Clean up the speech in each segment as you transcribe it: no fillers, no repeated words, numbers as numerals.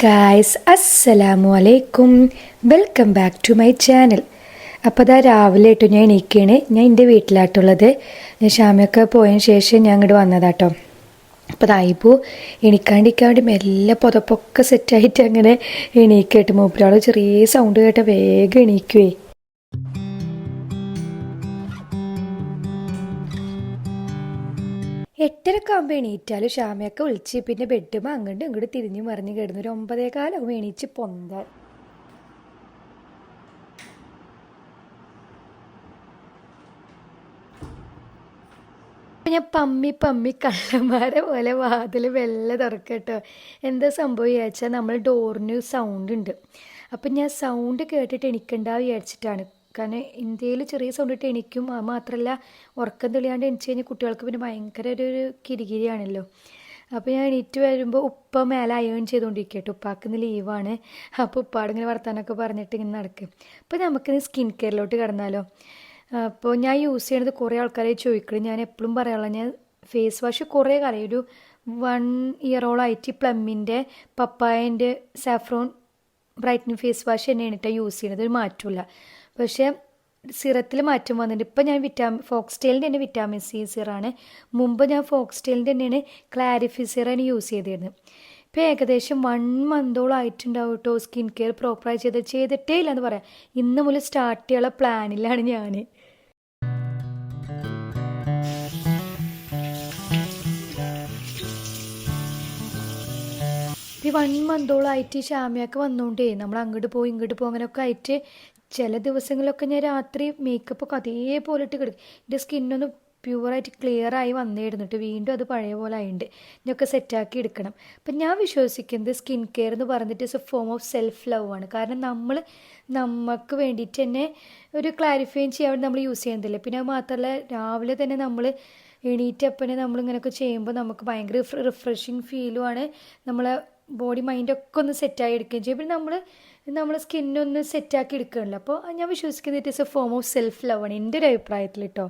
Guys, അസ്സലാമു അലൈക്കും. Welcome back to my channel. അപ്പോൾ അതാ രാവിലെ ആയിട്ട് ഞാൻ എണീക്കുകയാണ്. ഞാൻ എൻ്റെ വീട്ടിലായിട്ടുള്ളത്. ഷാമയൊക്കെ പോയതിന് ശേഷം ഞാൻ ഇങ്ങോട്ട് വന്നതാട്ടോ. അപ്പോൾ അതായിപ്പോൾ എണീക്കാണ്ടിരിക്കാൻ വേണ്ടി മെല്ലെ പുതപ്പൊക്കെ സെറ്റായിട്ട് അങ്ങനെ എണീക്കട്ടെ. മൂപ്പരാൾ ചെറിയ സൗണ്ട് കേട്ട വേഗം എണീക്കുവേ. എട്ടരക്കെ ആകുമ്പോൾ എണീറ്റാലും ഷാമയൊക്കെ വിളിച്ച് പിന്നെ ബെഡുമ്പോൾ അങ്ങോട്ടും ഇങ്ങോട്ട് തിരിഞ്ഞു മറിഞ്ഞ് കിടന്നു. ഒരു 9:15 എണീച്ച് പൊന്താൻ. ഞാൻ പമ്മി കള്ളന്മാരെ പോലെ വാതിൽ വെള്ള തുറക്കട്ടോ. എന്താ സംഭവം വിചാരിച്ചാൽ നമ്മൾ ഡോറിന് സൗണ്ട് ഉണ്ട്. അപ്പം ഞാൻ സൗണ്ട് കേട്ടിട്ട് എണിക്കണ്ടാവ് വിചാരിച്ചിട്ടാണ്. കാരണം ഇന്ത്യയിൽ ചെറിയ സൗണ്ട് ഇട്ട് എണിക്കും. അത് മാത്രമല്ല ഉറക്കം തെളിയാണ്ട് എണിച്ച് കഴിഞ്ഞാൽ കുട്ടികൾക്ക് പിന്നെ ഭയങ്കര ഒരു കിരികിരിയാണല്ലോ. അപ്പോൾ ഞാൻ എണീറ്റ് വരുമ്പോൾ ഉപ്പ മേലെ അയേൺ ചെയ്തുകൊണ്ടിരിക്കട്ടോ. ഉപ്പാക്കിന്ന് ലീവാണ്. അപ്പോൾ ഉപ്പാടിങ്ങനെ വർത്താനൊക്കെ പറഞ്ഞിട്ട് ഇങ്ങനെ നടക്കും. അപ്പോൾ നമുക്കിന്ന് സ്കിൻ കെയറിലോട്ട് കിടന്നാലോ. അപ്പോൾ ഞാൻ യൂസ് ചെയ്യണത് കുറേ ആൾക്കാരെ ചോദിക്കണം. ഞാൻ എപ്പോഴും പറയാനുള്ള ഞാൻ ഫേസ് വാഷ് കുറേ കാലം ഒരു 1 ഇയറോളായിട്ട് പ്ലമ്മിൻ്റെ പപ്പായൻ്റെ സാഫ്രോൺ ബ്രൈറ്റനിങ് ഫേസ് വാഷ് തന്നെയാണ് കേട്ടോ യൂസ് ചെയ്യണത്. ഒരു മാറ്റമില്ല. പക്ഷേ സിറത്തിൽ മാറ്റം വന്നിട്ടുണ്ട്. ഇപ്പം ഞാൻ ഫോക്സ്റ്റെയിലിൻ്റെ തന്നെ വിറ്റാമിൻ സി സിറാണ്. മുമ്പ് ഞാൻ ഫോക്സ്റ്റെയിലിൻ്റെ തന്നെയാണ് ക്ലാരിഫി സിറാണ് യൂസ് ചെയ്തിരുന്നത്. ഇപ്പോൾ ഏകദേശം 1 മന്തോളം ആയിട്ടുണ്ടാവും കേട്ടോ സ്കിൻ കെയർ പ്രോപ്പറായി ചെയ്തിട്ടേ ഇല്ലയെന്ന് പറയാം. ഇന്ന് മുതൽ സ്റ്റാർട്ട് ചെയ്യാനുള്ള പ്ലാനിലാണ് ഞാൻ. ഈ 1 മന്തോളമായിട്ട് ഷാമിയൊക്കെ വന്നുകൊണ്ടേ നമ്മൾ അങ്ങോട്ട് പോകും ഇങ്ങോട്ട് പോകും അങ്ങനെയൊക്കെ ആയിട്ട് ചില ദിവസങ്ങളിലൊക്കെ ഞാൻ രാത്രി മേക്കപ്പൊക്കെ അതേപോലെ ഇട്ട് കിടക്കും. എൻ്റെ സ്കിന്നൊന്ന് പ്യുവറായിട്ട് ക്ലിയറായി വന്നിരുന്നിട്ട് വീണ്ടും അത് പഴയ പോലെ ആയിട്ടുണ്ട്. ഇതൊക്കെ സെറ്റാക്കി എടുക്കണം. അപ്പം ഞാൻ വിശ്വസിക്കുന്നത് സ്കിൻ കെയർ എന്ന് പറഞ്ഞിട്ട് it's A form of self love ആണ്. കാരണം നമുക്ക് വേണ്ടിയിട്ട് തന്നെ ഒരു ക്ലാരിഫൈയും ചെയ്യാൻ വേണ്ടി നമ്മൾ യൂസ് ചെയ്യുന്നില്ല. പിന്നെ അത് മാത്രമല്ല രാവിലെ തന്നെ നമ്മൾ എണീറ്റപ്പനെ നമ്മളിങ്ങനെയൊക്കെ ചെയ്യുമ്പോൾ നമുക്ക് ഭയങ്കര റിഫ്രഷിങ് ഫീലുമാണ്. നമ്മളെ ബോഡി മൈൻഡൊക്കെ ഒന്ന് സെറ്റായി എടുക്കുകയും ചെയ്യും. പിന്നെ നമ്മൾ സ്കിന്നൊന്ന് സെറ്റാക്കി എടുക്കുകയല്ലോ. അപ്പോൾ ഞാൻ വിശ്വസിക്കുന്നത് it is A form of self love ആണ് എൻ്റെ ഒരു അഭിപ്രായത്തിൽ കേട്ടോ.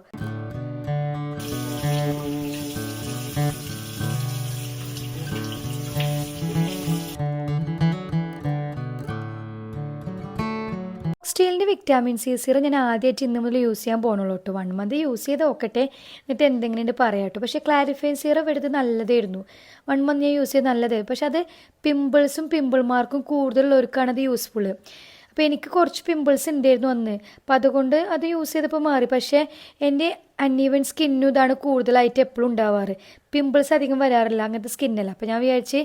സ്റ്റീലിൻ്റെ വിറ്റാമിൻ സി സിറം ഞാൻ ആദ്യമായിട്ട് ഇന്ന് മുതൽ യൂസ് ചെയ്യാൻ പോകണുള്ളൂ കേട്ടോ. 1 മന്ത് യൂസ് ചെയ്ത് നോക്കട്ടെ, എന്നിട്ട് എന്തെങ്കിലും പറയാം കേട്ടോ. പക്ഷേ ക്ലാരിഫൈ സിറം എടുത്ത് നല്ലതായിരുന്നു. 1 മന്ത് ഞാൻ യൂസ് ചെയ്ത് നല്ലതായിരുന്നു. പക്ഷെ അത് പിമ്പിൾ മാർക്കും കൂടുതലുള്ളവർക്കാണ് അത് യൂസ്ഫുള്ള്. അപ്പോൾ എനിക്ക് കുറച്ച് പിമ്പിൾസ് ഉണ്ടായിരുന്നു അന്ന്. അപ്പോൾ അതുകൊണ്ട് അത് യൂസ് ചെയ്തപ്പോൾ മാറി. പക്ഷേ എൻ്റെ അൺഈവൻ സ്കിന്നും ഇതാണ് കൂടുതലായിട്ട് എപ്പോഴും ഉണ്ടാവാറ്. പിമ്പിൾസ് അധികം വരാറില്ല അങ്ങനത്തെ സ്കിന്നല്ല. അപ്പോൾ ഞാൻ വിചാരിച്ച്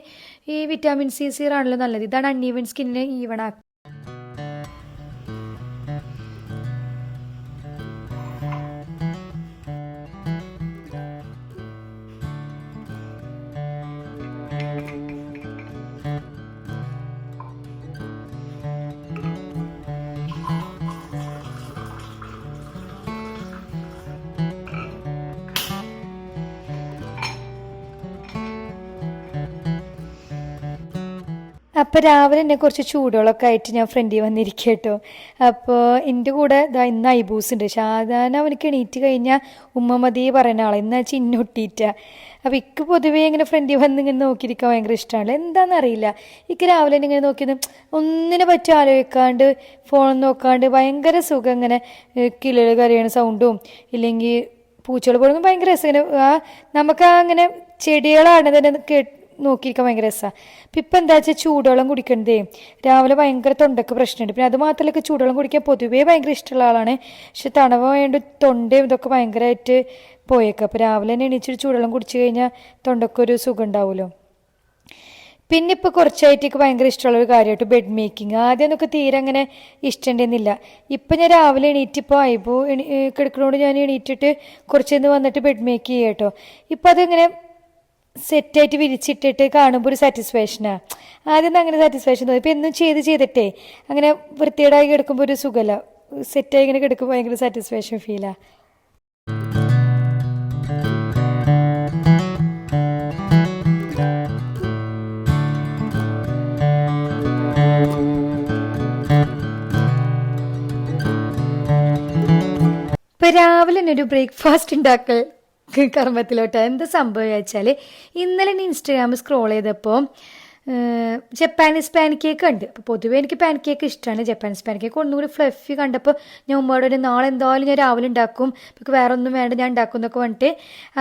ഈ വിറ്റാമിൻ സി സിറം ആണല്ലോ നല്ലത്. ഇതാണ് അൺഈവൻ സ്കിന്നിനെ ഈവൺ ആക്കുക. അപ്പോൾ രാവിലെ എന്നെ കുറച്ച് ചൂടുകളൊക്കെ ആയിട്ട് ഞാൻ ഫ്രണ്ടിൽ വന്നിരിക്കുക കേട്ടോ. അപ്പോൾ എൻ്റെ കൂടെ ഇന്ന് ഐബൂസ് ഉണ്ട്. സാധാരണ അവനക്ക് എണീറ്റ് കഴിഞ്ഞാൽ ഉമ്മ മതി പറയുന്ന ആളെ ഇന്ന് ചിന്നൊട്ടിയിട്ടാ. അപ്പോൾ ഇക്ക് പൊതുവേ ഇങ്ങനെ ഫ്രണ്ടിൽ വന്ന് ഇങ്ങനെ നോക്കിയിരിക്കാൻ ഭയങ്കര ഇഷ്ടമാണ്. എന്താണെന്നറിയില്ല, ഇക്ക് രാവിലെ ഇങ്ങനെ നോക്കിയത് ഒന്നിനെ പറ്റി ആലോചിക്കാണ്ട് ഫോൺ നോക്കാണ്ട് ഭയങ്കര സുഖം. ഇങ്ങനെ കിളികൾ കരയണ സൗണ്ടും ഇല്ലെങ്കിൽ പൂച്ചകൾ പോലും ഭയങ്കര രസം. ഇങ്ങനെ നമുക്ക് അങ്ങനെ ചെടികളാണ് തന്നെ നോക്കിയിരിക്കാൻ ഭയങ്കര രസമാണ്. അപ്പം ഇപ്പം എന്താ വെച്ചാൽ ചൂടുവെള്ളം കുടിക്കണതേ രാവിലെ ഭയങ്കര തൊണ്ടയ്ക്ക് പ്രശ്നമുണ്ട്. പിന്നെ അത് മാത്രമല്ല ചൂടുവെള്ളം കുടിക്കാൻ പൊതുവേ ഭയങ്കര ഇഷ്ടമുള്ള ആളാണ്. പക്ഷെ തണവ് വേണ്ട തൊണ്ടയും ഇതൊക്കെ ഭയങ്കരമായിട്ട് പോയേക്കാം. അപ്പോൾ രാവിലെ തന്നെ എണീച്ചിട്ട് ചൂടുവെള്ളം കുടിച്ചു കഴിഞ്ഞാൽ തൊണ്ടയ്ക്കൊരു സുഖം ഉണ്ടാവുമല്ലോ. പിന്നെ ഇപ്പോൾ കുറച്ചായിട്ട് ഭയങ്കര ഇഷ്ടമുള്ളൊരു കാര്യമായിട്ട് ബെഡ് മേക്കിങ്. ആദ്യം എന്നൊക്കെ തീരെ അങ്ങനെ ഇഷ്ടമുണ്ടെന്നില്ല. ഇപ്പം ഞാൻ രാവിലെ എണീറ്റിപ്പോൾ ഐബോ കിടക്കണോട് ഞാൻ എണീറ്റിട്ട് കുറച്ചെന്ന് വന്നിട്ട് ബെഡ് മേക്ക് ചെയ്യാം കേട്ടോ. ഇപ്പം അതിങ്ങനെ സെറ്റായിട്ട് വിരിച്ചിട്ടിട്ട് കാണുമ്പോൾ ഒരു സാറ്റിസ്ഫാക്ഷനാണ്. ആദ്യം അങ്ങനെ സാറ്റിസ്ഫാക്ഷൻ തോന്നി. ഇപ്പം എന്നും ചെയ്തിട്ടേ അങ്ങനെ വൃത്തികേടായി കിടക്കുമ്പോൾ ഒരു സുഖമല്ല. സെറ്റായി ഇങ്ങനെ കിടക്കുമ്പോൾ ഭയങ്കര സാറ്റിസ്ഫാക്ഷൻ ഫീലാണ്. ഇപ്പം രാവിലെ തന്നെ ഒരു ബ്രേക്ക്ഫാസ്റ്റ് ഉണ്ടാക്കൽ കർമ്മത്തിലോട്ട് എന്താ സംഭവം വെച്ചാൽ ഇന്നലെ ഞാൻ ഇൻസ്റ്റാഗ്രാമിൽ സ്ക്രോൾ ചെയ്തപ്പോൾ ജപ്പാനീസ് പാൻ കേക്ക് ഉണ്ട്. അപ്പോൾ പൊതുവേ എനിക്ക് പാൻ കേക്ക് ഇഷ്ടമാണ്. ജപ്പാനീസ് പാൻ കേക്ക് ഒന്നുകൂടി ഫ്ലഫി കണ്ടപ്പോൾ ഞാൻ ഉമ്മയോട് ഒരു നാളെ എന്തായാലും ഞാൻ രാവിലെ ഉണ്ടാക്കും, ഇപ്പോൾ വേറെ ഒന്നും വേണ്ട ഞാൻ ഉണ്ടാക്കും എന്നൊക്കെ പറഞ്ഞിട്ട്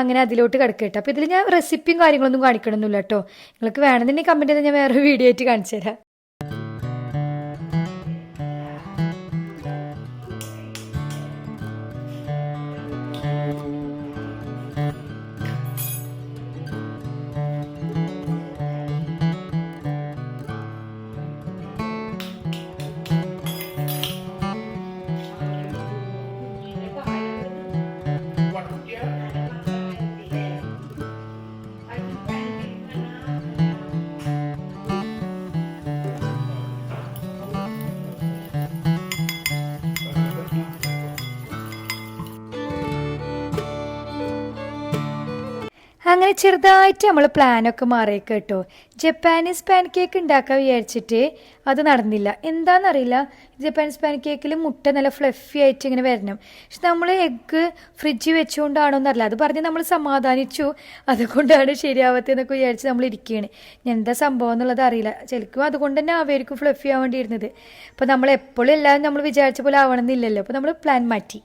അങ്ങനെ അതിലോട്ട് കിടക്കട്ടെ. അപ്പോൾ ഇതിൽ ഞാൻ റെസിപ്പിയും കാര്യങ്ങളൊന്നും കാണിക്കണമെന്നില്ല കേട്ടോ. നിങ്ങൾക്ക് വേണമെന്നുണ്ടെങ്കിൽ കമൻറ്റ് ചെയ്താൽ ഞാൻ വേറെ വീഡിയോ ആയിട്ട് കാണിച്ചു തരാം. അങ്ങനെ ചെറുതായിട്ട് നമ്മൾ പ്ലാനൊക്കെ മാറിയേക്ക് കേട്ടോ. ജപ്പാനീസ് പാൻ കേക്ക് ഉണ്ടാക്കാൻ വിചാരിച്ചിട്ട് അത് നടന്നില്ല. എന്താണെന്നറിയില്ല, ജപ്പാനീസ് പാൻ കേക്കിൽ മുട്ട നല്ല ഫ്ലഫി ആയിട്ട് ഇങ്ങനെ വരണം. പക്ഷെ നമ്മൾ എഗ്ഗ് ഫ്രിഡ്ജിൽ വെച്ചുകൊണ്ടാണോ എന്നറിയില്ല, അത് പറഞ്ഞ് നമ്മൾ സമാധാനിച്ചു, അതുകൊണ്ടാണ് ശരിയാവത്തെന്നൊക്കെ വിചാരിച്ച് നമ്മൾ ഇരിക്കുകയാണ്. എന്താ സംഭവം എന്നുള്ളത് അറിയില്ല. ശരിക്കും അതുകൊണ്ട് തന്നെ ആവായിരിക്കും ഫ്ലഫി ആവേണ്ടിയിരുന്നത്. അപ്പോൾ നമ്മൾ എപ്പോഴും എല്ലാവരും നമ്മൾ വിചാരിച്ച പോലെ ആവണമെന്നില്ലല്ലോ. അപ്പോൾ നമ്മൾ പ്ലാൻ മാറ്റി.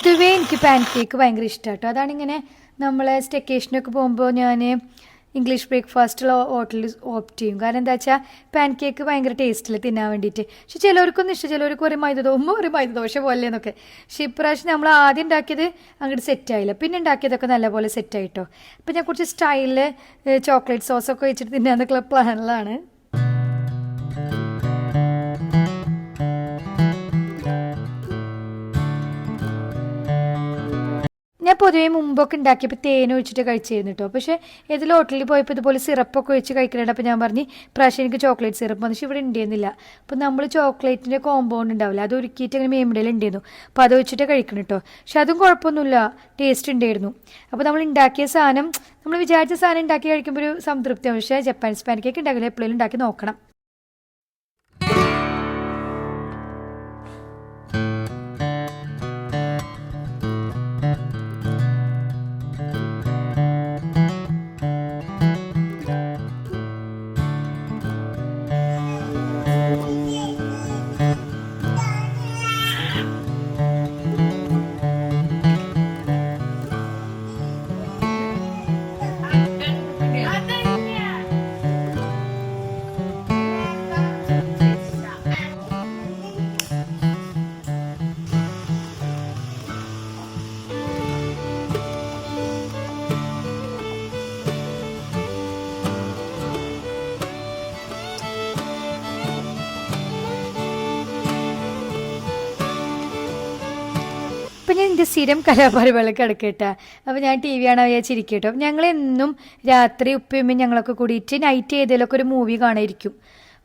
പൊതുവേ എനിക്ക് പാൻ കേക്ക് ഭയങ്കര ഇഷ്ടമാണ് കേട്ടോ. അതാണിങ്ങനെ നമ്മളെ സ്റ്റെക്കേഷനൊക്കെ പോകുമ്പോൾ ഞാൻ ഇംഗ്ലീഷ് ബ്രേക്ക്ഫാസ്റ്റുള്ള ഹോട്ടലിൽ ഓപ്റ്റ് ചെയ്യും. കാരണം എന്താ വെച്ചാൽ പാൻ കേക്ക് ഭയങ്കര ടേസ്റ്റിൽ തിന്നാൻ വേണ്ടിയിട്ട്. പക്ഷെ ചിലവർക്കൊന്നും ഇഷ്ടം, ചിലവർക്ക് ഒരു ഒരു മൈദദോശ പോലെ എന്നൊക്കെ. പക്ഷെ ഇപ്രാവശ്യം നമ്മൾ ആദ്യം ഉണ്ടാക്കിയത് അങ്ങോട്ട് സെറ്റായില്ല, പിന്നെ ഉണ്ടാക്കിയതൊക്കെ നല്ലപോലെ സെറ്റായിട്ടോ. അപ്പം ഞാൻ കുറച്ച് സ്റ്റൈലിൽ ചോക്ലേറ്റ് സോസൊക്കെ വെച്ചിട്ട് തിന്നാന്നൊക്കെയുള്ള പ്ലാനിലാണ്. ഞാൻ പൊതുവേ മുമ്പൊക്കെ ഉണ്ടാക്കിയപ്പോൾ തേൻ ഒഴിച്ചിട്ട് കഴിച്ചിരുന്നു കേട്ടോ. പക്ഷേ ഏതെങ്കിലും ഹോട്ടലിൽ പോയപ്പോൾ ഇതുപോലെ സിറപ്പൊക്കെ ഒഴിച്ച് കഴിക്കുന്നുണ്ട്. അപ്പോൾ ഞാൻ പറഞ്ഞ് പ്രാവശ്യം എനിക്ക് ചോക്ലേറ്റ് സിറപ്പ് വന്നിട്ട് ഇവിടെ ഉണ്ടായിരുന്നില്ല. അപ്പോൾ നമ്മൾ ചോക്ലേറ്റിൻ്റെ കോമ്പൗണ്ട് ഉണ്ടാവില്ല, അത് ഒരുക്കിയിട്ട് അങ്ങനെ മേമ്പടയിൽ ഉണ്ടായിരുന്നു. അപ്പോൾ അത് ഒഴിച്ചിട്ട് കഴിക്കണം കേട്ടോ. പക്ഷെ അതും കുഴപ്പമൊന്നുമില്ല, ടേസ്റ്റ് ഉണ്ടായിരുന്നു. അപ്പോൾ നമ്മൾ ഉണ്ടാക്കിയ സാധനം, നമ്മൾ വിചാരിച്ച സാധനം ഉണ്ടാക്കി കഴിക്കുമ്പോൾ ഒരു സംതൃപ്തിയാണ്. പക്ഷേ ജപ്പാനീസ് പാൻ കേക്ക് ഉണ്ടാക്കില്ല, എപ്പോഴും ഉണ്ടാക്കി നോക്കണം. അപ്പം ഞാൻ എൻ്റെ സ്ഥിരം കലാപരിപാടികൾ കിടക്കട്ടെ. അപ്പോൾ ഞാൻ ടി വി കാണാൻ വിചാരിച്ചിരിക്കും കേട്ടോ. ഞങ്ങളെന്നും രാത്രി ഉപ്പയമ്മയും ഞങ്ങളൊക്കെ കൂടിയിട്ട് നൈറ്റ് ഏതെങ്കിലുമൊക്കെ ഒരു മൂവി കാണാതിരിക്കും.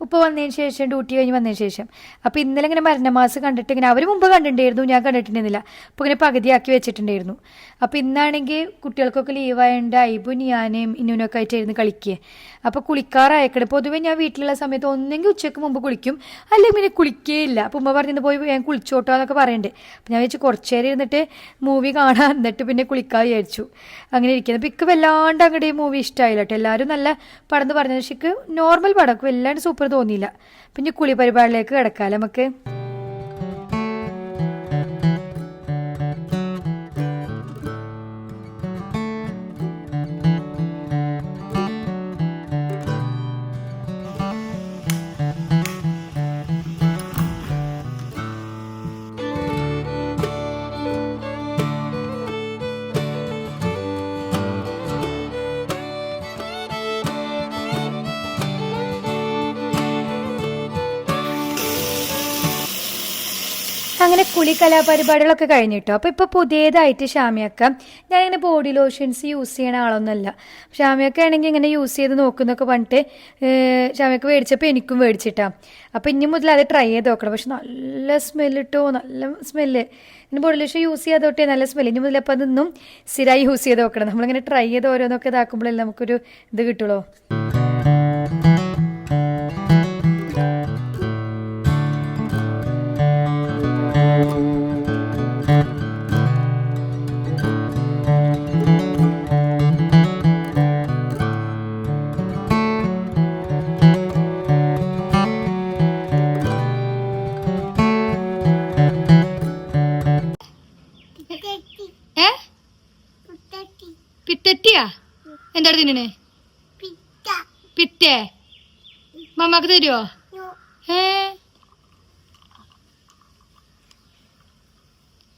ഉപ്പ വന്നതിന് ശേഷം, ഡ്യൂട്ടി കഴിഞ്ഞ് വന്നതിന് ശേഷം. അപ്പോൾ ഇന്നലെ ഇങ്ങനെ മരണമാസം കണ്ടിട്ട് ഇങ്ങനെ അവർ മുമ്പ് കണ്ടിട്ടുണ്ടായിരുന്നു, ഞാൻ കണ്ടിട്ടുണ്ടായിരുന്നില്ല. അപ്പോൾ ഇങ്ങനെ പകുതിയാക്കി വെച്ചിട്ടുണ്ടായിരുന്നു. അപ്പോൾ ഇന്നാണെങ്കിൽ കുട്ടികൾക്കൊക്കെ ലീവായതുകൊണ്ട് ഐബും ഞാനും ഇന്നൂനൊക്കെ ആയിട്ടായിരുന്നു കളിക്കുക. അപ്പോൾ കുളിക്കാറായക്കടെ. പൊതുവേ ഞാൻ വീട്ടിലുള്ള സമയത്ത് ഒന്നെങ്കിൽ ഉച്ചയ്ക്ക് മുമ്പ് കുളിക്കും, അല്ലെങ്കിൽ പിന്നെ കുളിക്കുകയില്ല. അപ്പോൾ ഉമ്മ പറഞ്ഞിട്ട് പോയി ഞാൻ കുളിച്ചോട്ടോ എന്നൊക്കെ പറയുന്നുണ്ട്. അപ്പോൾ ഞാൻ വെച്ച് കുറച്ച് നേരം ഇരുന്നിട്ട് മൂവി കാണാൻ, എന്നിട്ട് പിന്നെ കുളിക്കാൻ വിചാരിച്ചു. അങ്ങനെ ഇരിക്കുന്നത്. അപ്പോൾ ഇക്ക് വല്ലാണ്ട് അങ്ങോട്ട് ഈ മൂവി ഇഷ്ടമായില്ല കേട്ടോ. എല്ലാവരും നല്ല പടം എന്ന് പറഞ്ഞത്, പക്ഷേ നോർമൽ പടം വല്ലാണ്ട് സൂപ്പർ തോന്നിയില്ല. പിന്നെ കുളി പരിപാടിയിലേക്ക് കിടക്കാമല്ലോ നമുക്ക്. അങ്ങനെ കുളി കലാപരിപാടികളൊക്കെ കഴിഞ്ഞിട്ടോ. അപ്പോൾ ഇപ്പോൾ പുതിയതായിട്ട് ഷാമിയക്ക, ഞാനിങ്ങനെ ബോഡി ലോഷൻസ് യൂസ് ചെയ്യണ ആളൊന്നുമല്ല. ഷാമിയക്ക ആണെങ്കിൽ ഇങ്ങനെ യൂസ് ചെയ്ത് നോക്കുന്നൊക്കെ പറഞ്ഞിട്ട് ഷാമിയക്ക മേടിച്ചപ്പോൾ എനിക്കും മേടിച്ചിട്ടാ. അപ്പോൾ ഇനി മുതൽ അത് ട്രൈ ചെയ്ത് നോക്കണം. പക്ഷെ നല്ല സ്മെല്ല് കിട്ടോ, നല്ല സ്മെല്ല്. ഇനി ബോഡി ലോഷൻ യൂസ് ചെയ്തോട്ടെ, നല്ല സ്മെല്ല്. ഇനി മുതൽ അപ്പോൾ അതൊന്നും സ്ഥിരമായി യൂസ് ചെയ്ത് നോക്കണം. നമ്മളിങ്ങനെ ട്രൈ ചെയ്ത് ഓരോന്നൊക്കെ ഇതാക്കുമ്പോഴല്ലേ നമുക്കൊരു ഇത് കിട്ടുള്ളൂ. തിന്നണേ? പിറ്റേ മമ്മക്ക് തരുവോ?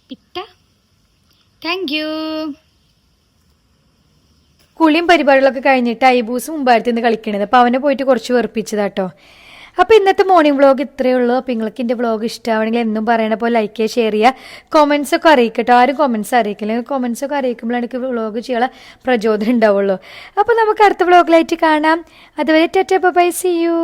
പിറ്റ. Thank you. കുളിയും പരിപാടികളൊക്കെ കഴിഞ്ഞിട്ട് ഐബൂസ് മുമ്പായിട്ട് നിന്ന് കളിക്കണത്. അപ്പോൾ അവനെ പോയിട്ട് കുറച്ച് വെറുപ്പിച്ചതാട്ടോ. അപ്പോൾ ഇന്നത്തെ മോർണിംഗ് വ്ളോഗ് ഇത്രയേ ഉള്ളൂ. അപ്പോൾ നിങ്ങൾക്ക് എൻ്റെ വ്ളോഗ് ഇഷ്ടമാണെങ്കിൽ എന്നും പറയണ പോലെ ലൈക്ക് ചെയ്യുക, ഷെയർ ചെയ്യുക, കൊമൻസ് ഒക്കെ അറിയിക്കട്ടോ. ആരും കൊമൻസ് അറിയിക്കില്ല. കൊമൻസ് ഒക്കെ അറിയിക്കുമ്പോൾ എനിക്ക് വ്ളോഗ് ചെയ്യാനുള്ള പ്രചോദനം ഉണ്ടാവുള്ളൂ. അപ്പോൾ നമുക്ക് അടുത്ത വ്ളോഗിലായിട്ട് കാണാം. അതുവരെ ടാറ്റാ ബൈ, സീ യു.